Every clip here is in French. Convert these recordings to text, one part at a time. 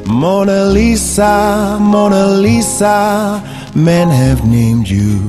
Mona Lisa, Mona Lisa, men have named you.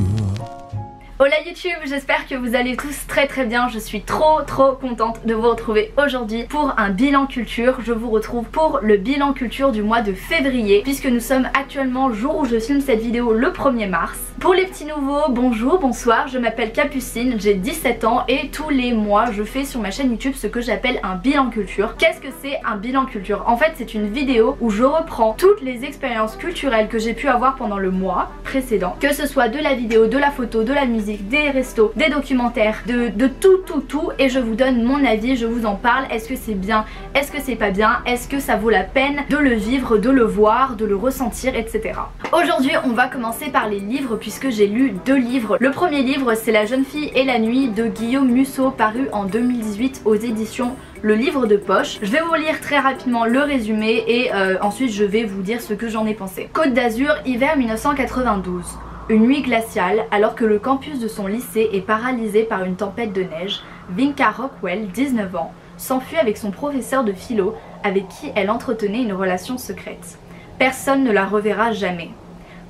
Hola YouTube, j'espère que vous allez tous très bien. Je suis trop contente de vous retrouver aujourd'hui pour un bilan culture. Je vous retrouve pour le bilan culture du mois de février, puisque nous sommes actuellement, jour où je filme cette vidéo, le 1er mars. Pour les petits nouveaux, bonjour, bonsoir, je m'appelle Capucine, j'ai 17 ans et tous les mois je fais sur ma chaîne YouTube ce que j'appelle un bilan culture. Qu'est-ce que c'est un bilan culture? En fait c'est une vidéo où je reprends toutes les expériences culturelles que j'ai pu avoir pendant le mois précédent, que ce soit de la vidéo, de la photo, de la musique, des restos, des documentaires, de tout et je vous donne mon avis, je vous en parle. Est-ce que c'est bien? Est-ce que c'est pas bien? Est-ce que ça vaut la peine de le vivre, de le voir, de le ressentir, etc. Aujourd'hui on va commencer par les livres puisque j'ai lu 2 livres. Le premier livre c'est La jeune fille et la nuit de Guillaume Musso, paru en 2018 aux éditions Le Livre de Poche. Je vais vous lire très rapidement le résumé et ensuite je vais vous dire ce que j'en ai pensé. Côte d'Azur, hiver 1992. Une nuit glaciale, alors que le campus de son lycée est paralysé par une tempête de neige, Vinca Rockwell, 19 ans, s'enfuit avec son professeur de philo avec qui elle entretenait une relation secrète. Personne ne la reverra jamais.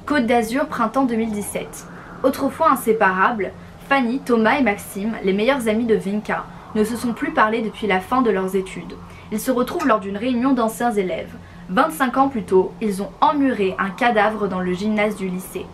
Côte d'Azur, printemps 2017. Autrefois inséparables, Fanny, Thomas et Maxime, les meilleurs amis de Vinca, ne se sont plus parlé depuis la fin de leurs études. Ils se retrouvent lors d'une réunion d'anciens élèves. 25 ans plus tôt, ils ont emmuré un cadavre dans le gymnase du lycée.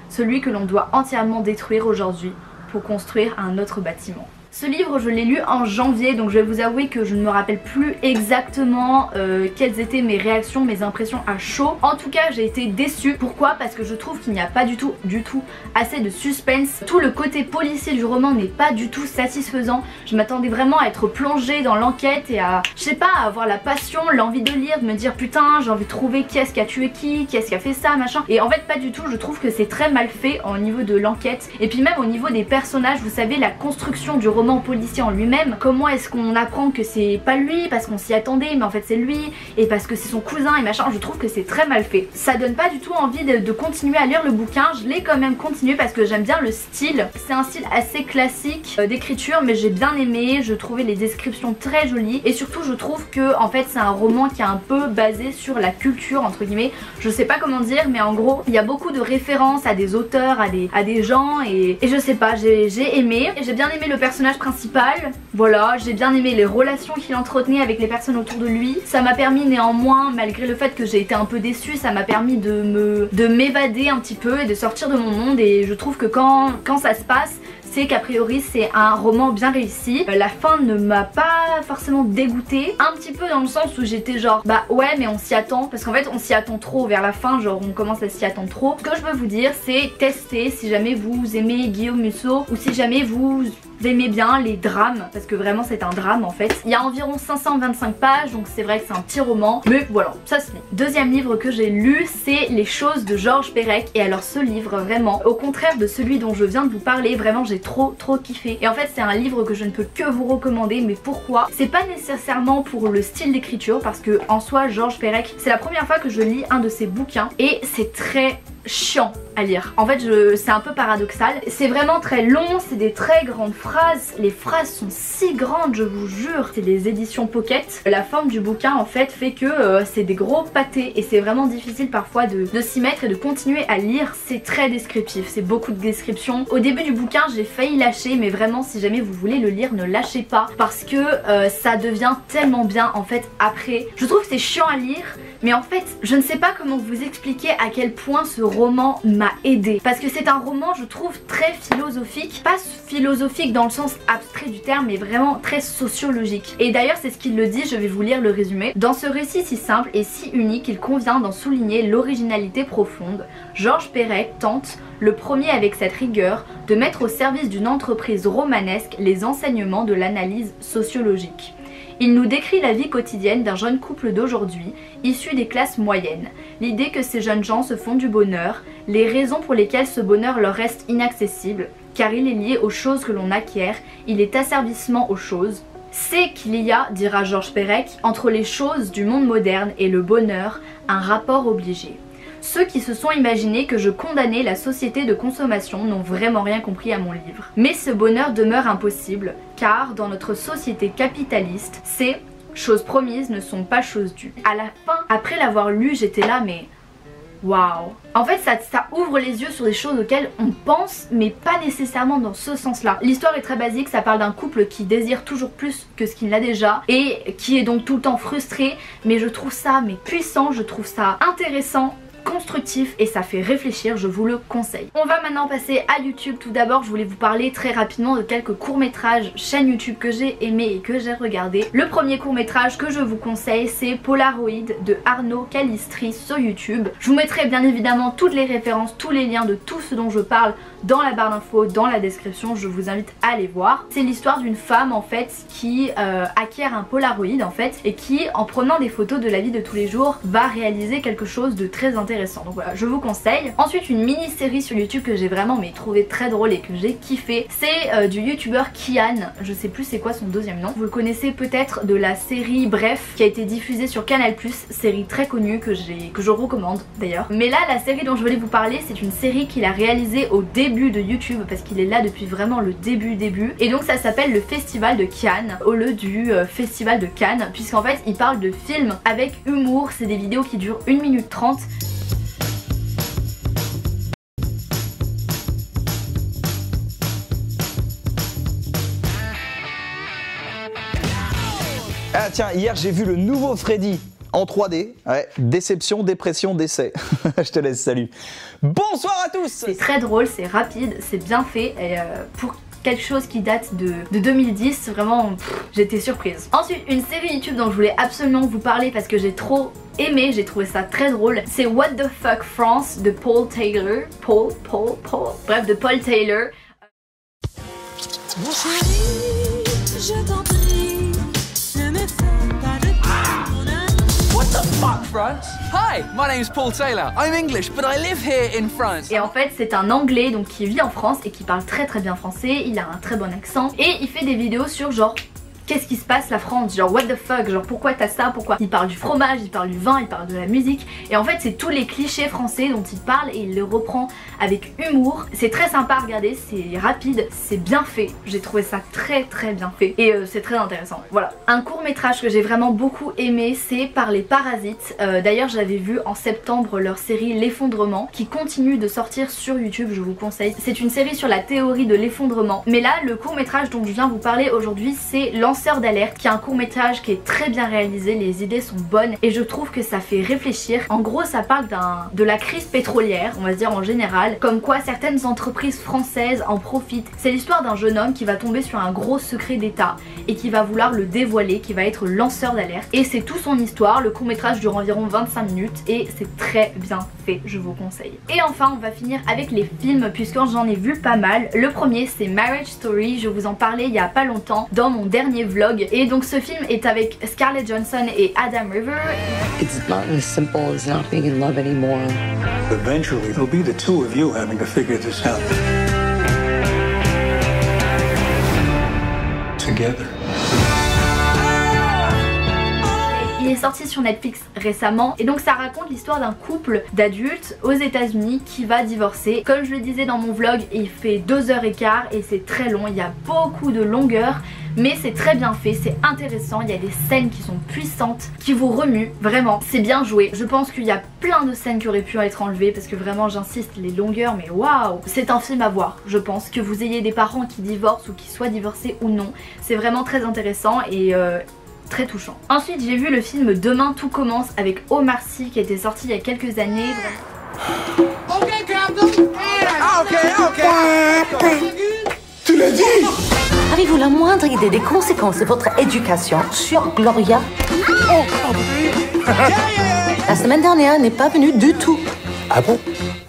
Celui que l'on doit entièrement détruire aujourd'hui pour construire un autre bâtiment. Ce livre je l'ai lu en janvier, donc je vais vous avouer que je ne me rappelle plus exactement quelles étaient mes réactions, mes impressions à chaud. En tout cas j'ai été déçue. Pourquoi? Parce que je trouve qu'il n'y a pas du tout assez de suspense. Tout le côté policier du roman n'est pas du tout satisfaisant. Je m'attendais vraiment à être plongée dans l'enquête et à, je sais pas, à avoir la passion, l'envie de lire, de me dire putain j'ai envie de trouver qui est-ce qui a tué qui est-ce qui a fait ça, machin. Et en fait pas du tout, je trouve que c'est très mal fait au niveau de l'enquête. Et puis même au niveau des personnages, vous savez, la construction du roman policier en lui-même, comment est-ce qu'on apprend que c'est pas lui parce qu'on s'y attendait mais en fait c'est lui et parce que c'est son cousin et machin. Je trouve que c'est très mal fait, ça donne pas du tout envie de continuer à lire le bouquin. Je l'ai quand même continué parce que j'aime bien le style, c'est un style assez classique d'écriture mais j'ai bien aimé, je trouvais les descriptions très jolies et surtout je trouve que en fait c'est un roman qui est un peu basé sur la culture entre guillemets, je sais pas comment dire mais en gros il y a beaucoup de références à des auteurs, à des gens et je sais pas, j'ai aimé et j'ai bien aimé le personnage principal, voilà, j'ai bien aimé les relations qu'il entretenait avec les personnes autour de lui. Ça m'a permis néanmoins, malgré le fait que j'ai été un peu déçue, ça m'a permis de m'évader un petit peu et de sortir de mon monde et je trouve que quand ça se passe, c'est qu'a priori c'est un roman bien réussi. La fin ne m'a pas forcément dégoûtée, un petit peu dans le sens où j'étais genre bah ouais mais on s'y attend, parce qu'en fait on s'y attend trop vers la fin, genre on commence à s'y attendre trop. Ce que je peux vous dire c'est tester si jamais vous aimez Guillaume Musso ou si jamais vous aimez bien les drames, parce que vraiment c'est un drame en fait. Il y a environ 525 pages donc c'est vrai que c'est un petit roman mais voilà, ça se lit. Deuxième livre que j'ai lu c'est Les choses de Georges Perec et alors ce livre vraiment, au contraire de celui dont je viens de vous parler, vraiment j'ai trop kiffé et en fait c'est un livre que je ne peux que vous recommander. Mais pourquoi? C'est pas nécessairement pour le style d'écriture parce que en soi Georges Perec c'est la première fois que je lis un de ses bouquins et c'est très chiant à lire. En fait c'est un peu paradoxal, c'est vraiment très long, c'est des très grandes phrases, les phrases sont si grandes je vous jure. C'est les éditions Pocket, la forme du bouquin en fait fait que c'est des gros pâtés et c'est vraiment difficile parfois de s'y mettre et de continuer à lire. C'est très descriptif, c'est beaucoup de descriptions. Au début du bouquin j'ai failli lâcher mais vraiment si jamais vous voulez le lire ne lâchez pas parce que ça devient tellement bien en fait après. Je trouve que c'est chiant à lire mais en fait je ne sais pas comment vous expliquer à quel point ce roman m'a aidé parce que c'est un roman je trouve très philosophique, pas philosophique dans le sens abstrait du terme mais vraiment très sociologique et d'ailleurs c'est ce qu'il le dit, je vais vous lire le résumé. Dans ce récit si simple et si unique il convient d'en souligner l'originalité profonde. Georges Perec tente, le premier avec cette rigueur, de mettre au service d'une entreprise romanesque les enseignements de l'analyse sociologique. Il nous décrit la vie quotidienne d'un jeune couple d'aujourd'hui, issu des classes moyennes, l'idée que ces jeunes gens se font du bonheur, les raisons pour lesquelles ce bonheur leur reste inaccessible, car il est lié aux choses que l'on acquiert, il est asservissement aux choses. C'est qu'il y a, dira Georges Perec, entre les choses du monde moderne et le bonheur, un rapport obligé. Ceux qui se sont imaginés que je condamnais la société de consommation n'ont vraiment rien compris à mon livre. Mais ce bonheur demeure impossible, car dans notre société capitaliste, c'est choses promises ne sont pas choses dues. À la fin, après l'avoir lu, j'étais là mais waouh. En fait ça ouvre les yeux sur des choses auxquelles on pense mais pas nécessairement dans ce sens là. L'histoire est très basique, ça parle d'un couple qui désire toujours plus que ce qu'il n'a déjà et qui est donc tout le temps frustré, mais je trouve ça puissant, je trouve ça intéressant, constructif et ça fait réfléchir, je vous le conseille. On va maintenant passer à YouTube. Tout d'abord je voulais vous parler très rapidement de quelques courts-métrages chaîne YouTube que j'ai aimé et que j'ai regardé. Le premier court-métrage que je vous conseille c'est Polaroid de Arnaud Calistri sur YouTube. Je vous mettrai bien évidemment toutes les références, tous les liens de tout ce dont je parle dans la barre d'infos, dans la description, je vous invite à aller voir. C'est l'histoire d'une femme en fait qui acquiert un Polaroid en fait et qui en prenant des photos de la vie de tous les jours va réaliser quelque chose de très intéressant. Donc voilà, je vous conseille. Ensuite une mini-série sur YouTube que j'ai vraiment trouvé très drôle et que j'ai kiffé, c'est du youtubeur Kian, je sais plus c'est quoi son deuxième nom. Vous le connaissez peut-être de la série Bref qui a été diffusée sur Canal+, série très connue que je recommande d'ailleurs. Mais là la série dont je voulais vous parler c'est une série qu'il a réalisée au début de YouTube parce qu'il est là depuis vraiment le début et donc ça s'appelle le Festival de Cannes au lieu du Festival de Cannes puisqu'en fait il parle de films avec humour, c'est des vidéos qui durent 1 minute 30. Ah tiens, hier j'ai vu le nouveau Freddy en 3D. Ouais, déception, dépression, décès. Je te laisse, salut. Bonsoir à tous. C'est très drôle, c'est rapide, c'est bien fait et pour quelque chose qui date de 2010, vraiment j'étais surprise. Ensuite une série YouTube dont je voulais absolument vous parler parce que j'ai trop aimé, j'ai trouvé ça très drôle. C'est What the Fuck France de Paul Taylor. Bref, de Paul Taylor. Mon chéri, je t'en prie, ne me fais pas de What the fuck, France? Hi, my name's Paul Taylor. I'm English, but I live here in France. Et en fait, c'est un Anglais donc qui vit en France et qui parle très bien français. Il a un très bon accent et il fait des vidéos sur genre qu'est-ce qui se passe la France, genre what the fuck, genre pourquoi t'as ça, pourquoi. Il parle du fromage, il parle du vin, il parle de la musique et en fait c'est tous les clichés français dont il parle et il les reprend avec humour. C'est très sympa à regarder, c'est rapide, c'est bien fait, j'ai trouvé ça très bien fait et c'est très intéressant. Voilà, un court métrage que j'ai vraiment beaucoup aimé c'est Par les parasites. D'ailleurs j'avais vu en septembre leur série L'effondrement qui continue de sortir sur YouTube, je vous conseille. C'est une série sur la théorie de l'effondrement, mais là le court métrage dont je viens vous parler aujourd'hui c'est Lanceur d'alerte, qui est un court métrage qui est très bien réalisé, les idées sont bonnes et je trouve que ça fait réfléchir. En gros ça parle de la crise pétrolière, on va se dire en général, comme quoi certaines entreprises françaises en profitent. C'est l'histoire d'un jeune homme qui va tomber sur un gros secret d'état et qui va vouloir le dévoiler, qui va être lanceur d'alerte et c'est tout son histoire. Le court métrage dure environ 25 minutes et c'est très bien fait, je vous conseille. Et enfin on va finir avec les films puisque j'en ai vu pas mal. Le premier c'est Marriage Story, je vous en parlais il y a pas longtemps dans mon dernier vlog et donc ce film est avec Scarlett Johansson et Adam River. It's not as simple as not being in love anymore. Eventually it'll be the two of you having to figure this out together. Il est sorti sur Netflix récemment et donc ça raconte l'histoire d'un couple d'adultes aux États-Unis qui va divorcer. Comme je le disais dans mon vlog, il fait 2h15 et c'est très long, il y a beaucoup de longueur mais c'est très bien fait, c'est intéressant, il y a des scènes qui sont puissantes, qui vous remuent, vraiment, c'est bien joué. Je pense qu'il y a plein de scènes qui auraient pu être enlevées parce que vraiment j'insiste, les longueurs, mais waouh, c'est un film à voir, je pense, que vous ayez des parents qui divorcent ou qui soient divorcés ou non, c'est vraiment très intéressant et très touchant. Ensuite j'ai vu le film Demain tout commence avec Omar Sy qui était sorti il y a quelques années. Tu l'as dit. Avez-vous la moindre idée des conséquences de votre éducation sur Gloria? La semaine dernière n'est pas venue du tout. Ah bon?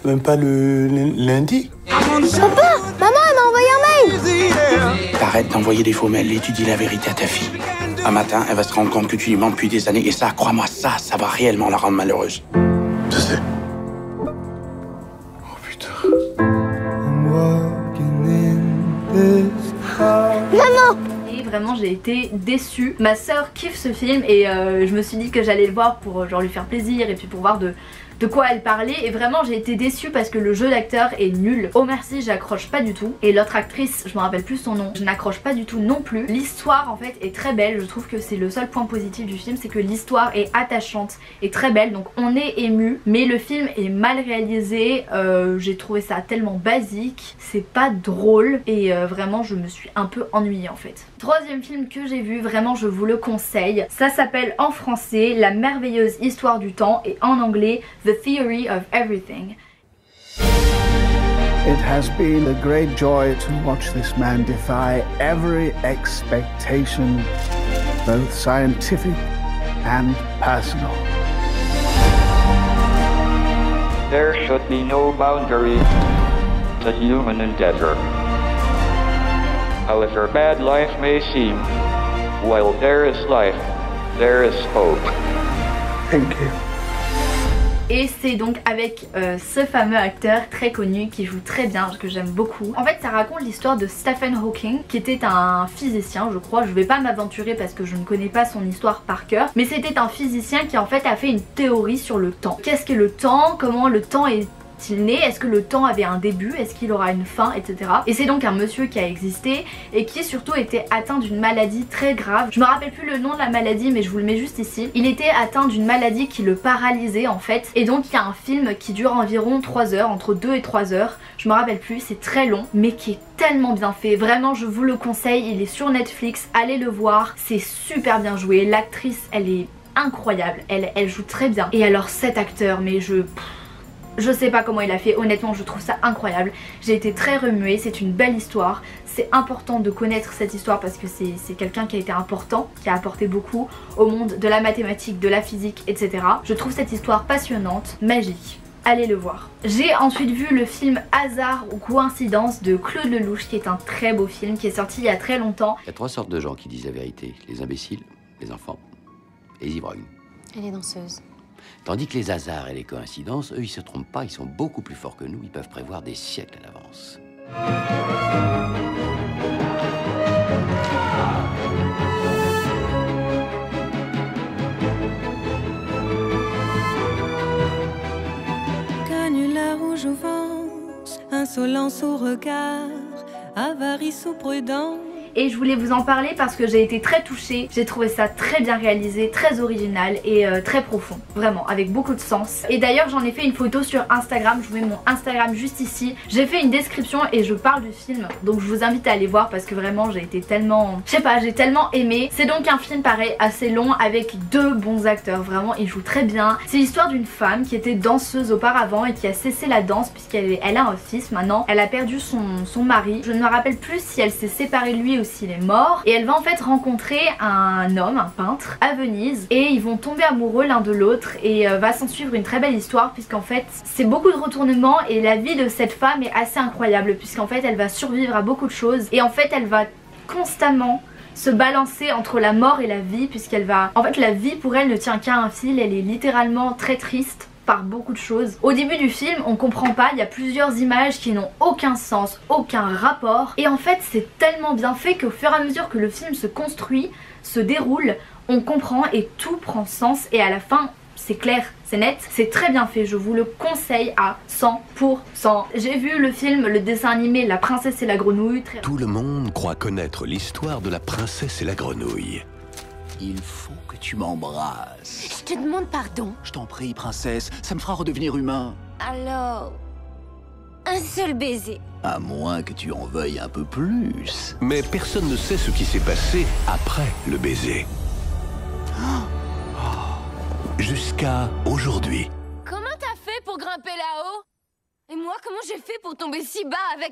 Même pas le lundi? Papa, maman elle m'a envoyé un mail. T'arrêtes d'envoyer des faux mails et tu dis la vérité à ta fille. Un matin, elle va se rendre compte que tu lui mens depuis des années et ça, crois-moi, ça va réellement la rendre malheureuse. Je sais. Oh putain. Maman! Et vraiment j'ai été déçue. Ma soeur kiffe ce film et je me suis dit que j'allais le voir pour genre lui faire plaisir et puis pour voir de de quoi elle parlait et vraiment j'ai été déçue parce que le jeu d'acteur est nul. Omar Sy, j'accroche pas du tout et l'autre actrice, je me rappelle plus son nom, je n'accroche pas du tout non plus. L'histoire en fait est très belle, je trouve que c'est le seul point positif du film, c'est que l'histoire est attachante et très belle, donc on est ému, mais le film est mal réalisé, j'ai trouvé ça tellement basique, c'est pas drôle et vraiment je me suis un peu ennuyée en fait. Troisième film que j'ai vu, vraiment je vous le conseille, ça s'appelle en français La merveilleuse histoire du temps et en anglais The Theory of Everything. It has been a great joy to watch this man defy every expectation, both scientific and personal. There should be no boundary to human endeavor. However bad life may seem, while there is life, there is hope. Thank you. Et c'est donc avec ce fameux acteur très connu qui joue très bien, que j'aime beaucoup. En fait ça raconte l'histoire de Stephen Hawking qui était un physicien je crois, je vais pas m'aventurer parce que je ne connais pas son histoire par cœur, mais c'était un physicien qui en fait a fait une théorie sur le temps. Qu'est-ce que le temps, comment le temps est né, est-ce que le temps avait un début, est-ce qu'il aura une fin, etc. Et c'est donc un monsieur qui a existé et qui surtout était atteint d'une maladie très grave. Je me rappelle plus le nom de la maladie mais je vous le mets juste ici. Il était atteint d'une maladie qui le paralysait en fait. Et donc il y a un film qui dure environ 3 heures, entre 2 et 3 heures. Je me rappelle plus, c'est très long mais qui est tellement bien fait. Vraiment je vous le conseille, il est sur Netflix, allez le voir. C'est super bien joué, l'actrice elle est incroyable, elle joue très bien. Et alors cet acteur, mais je sais pas comment il a fait, honnêtement je trouve ça incroyable. J'ai été très remuée, c'est une belle histoire. C'est important de connaître cette histoire parce que c'est quelqu'un qui a été important, qui a apporté beaucoup au monde de la mathématique, de la physique, etc. Je trouve cette histoire passionnante, magique. Allez le voir. J'ai ensuite vu le film Hasard ou Coïncidence de Claude Lelouch qui est un très beau film qui est sorti il y a très longtemps. Il y a 3 sortes de gens qui disent la vérité. Les imbéciles, les enfants et les ivrognes. Et les danseuses. Tandis que les hasards et les coïncidences, eux, ils se trompent pas, ils sont beaucoup plus forts que nous, ils peuvent prévoir des siècles à l'avance. Canular ou jouvence, insolence ou regard, avarice ou prudence. Et je voulais vous en parler parce que j'ai été très touchée, j'ai trouvé ça très bien réalisé, très original et très profond, vraiment, avec beaucoup de sens. Et d'ailleurs j'en ai fait une photo sur Instagram, je vous mets mon Instagram juste ici. J'ai fait une description et je parle du film, donc je vous invite à aller voir parce que vraiment j'ai été tellement, je sais pas, j'ai tellement aimé. C'est donc un film pareil, assez long, avec 2 bons acteurs, vraiment ils jouent très bien. C'est l'histoire d'une femme qui était danseuse auparavant et qui a cessé la danse puisqu'elle a un fils maintenant. Elle a perdu son mari, je ne me rappelle plus si elle s'est séparée de lui ou s'il est mort, et elle va en fait rencontrer un homme, un peintre à Venise, et ils vont tomber amoureux l'un de l'autre et va s'en suivre une très belle histoire puisqu'en fait c'est beaucoup de retournements et la vie de cette femme est assez incroyable puisqu'en fait elle va survivre à beaucoup de choses et en fait elle va constamment se balancer entre la mort et la vie puisqu'elle va... En fait la vie pour elle ne tient qu'à un fil, elle est littéralement très triste par beaucoup de choses. Au début du film on comprend pas, il y a plusieurs images qui n'ont aucun sens, aucun rapport et en fait c'est tellement bien fait qu'au fur et à mesure que le film se construit, se déroule, on comprend et tout prend sens et à la fin c'est clair, c'est net, c'est très bien fait, je vous le conseille à 100%. J'ai vu le film, le dessin animé La Princesse et la Grenouille. Tout le monde croit connaître l'histoire de la Princesse et la Grenouille. Il faut que tu m'embrasses. Je te demande pardon. Je t'en prie, princesse, ça me fera redevenir humain. Alors... un seul baiser. À moins que tu en veuilles un peu plus. Mais personne ne sait ce qui s'est passé après le baiser. Jusqu'à aujourd'hui. Comment t'as fait pour grimper là-haut? Et moi, comment j'ai fait pour tomber si bas avec...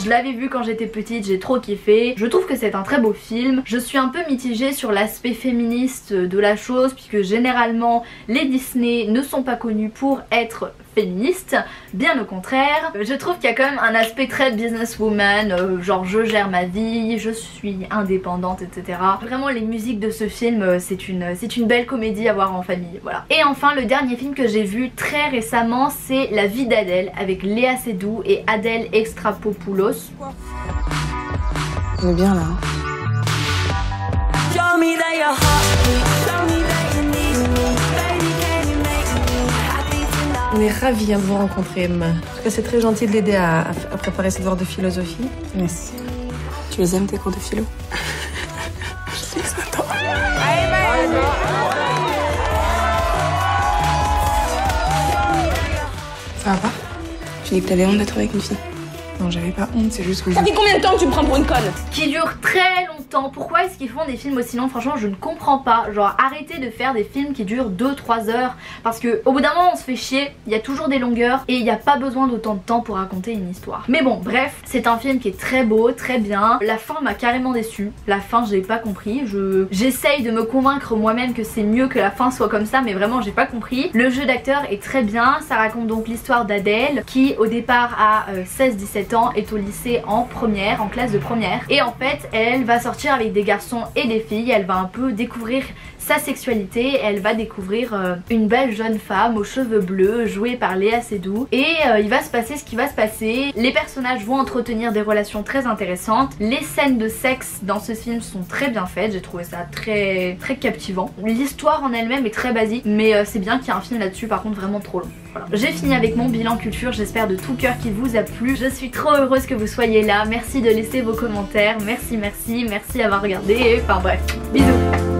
Je l'avais vu quand j'étais petite, j'ai trop kiffé. Je trouve que c'est un très beau film. Je suis un peu mitigée sur l'aspect féministe de la chose puisque généralement les Disney ne sont pas connus pour être féministes, bien au contraire. Je trouve qu'il y a quand même un aspect très businesswoman, genre je gère ma vie, je suis indépendante, etc. Vraiment les musiques de ce film, c'est une belle comédie à voir en famille, voilà. Et enfin le dernier film que j'ai vu très récemment, c'est La vie d'Adèle avec Léa Seydoux et Adèle Exarchopoulos. On est bien là. Show me that you're hot, show me that you need me, baby. On est ravis de vous rencontrer, Emma. En tout cas, c'est très gentil de l'aider à préparer ses devoirs de philosophie. Merci. Tu les aimes tes cours de philo? Je les adore. Ça va pas? Tu dis que t'avais honte d'être avec une fille. Non, j'avais pas honte, c'est juste que Ça fait combien de temps que tu me prends pour une conne? Qui dure très longtemps. Pourquoi est-ce qu'ils font des films aussi longs? Franchement, je ne comprends pas. Genre, arrêtez de faire des films qui durent 2-3 heures. Parce que au bout d'un moment, on se fait chier. Il y a toujours des longueurs. Et il n'y a pas besoin d'autant de temps pour raconter une histoire. Mais bon, bref, c'est un film qui est très beau, très bien. La fin m'a carrément déçue. La fin, j'ai pas compris. J'essaye de me convaincre moi-même que c'est mieux que la fin soit comme ça. Mais vraiment, j'ai pas compris. Le jeu d'acteur est très bien. Ça raconte donc l'histoire d'Adèle qui, au départ, a 16-17 ans, est au lycée en classe de première, et en fait elle va sortir avec des garçons et des filles. Elle va un peu découvrir sa sexualité, elle va découvrir une belle jeune femme aux cheveux bleus jouée par Léa Seydoux, et il va se passer ce qui va se passer. Les personnages vont entretenir des relations très intéressantes. Les scènes de sexe dans ce film sont très bien faites, j'ai trouvé ça très captivant. L'histoire en elle-même est très basique, mais c'est bien qu'il y ait un film là-dessus, par contre vraiment trop long. Voilà. J'ai fini avec mon bilan culture, j'espère de tout cœur qu'il vous a plu. Je suis trop heureuse que vous soyez là, merci de laisser vos commentaires, merci d'avoir regardé, enfin bref, bisous.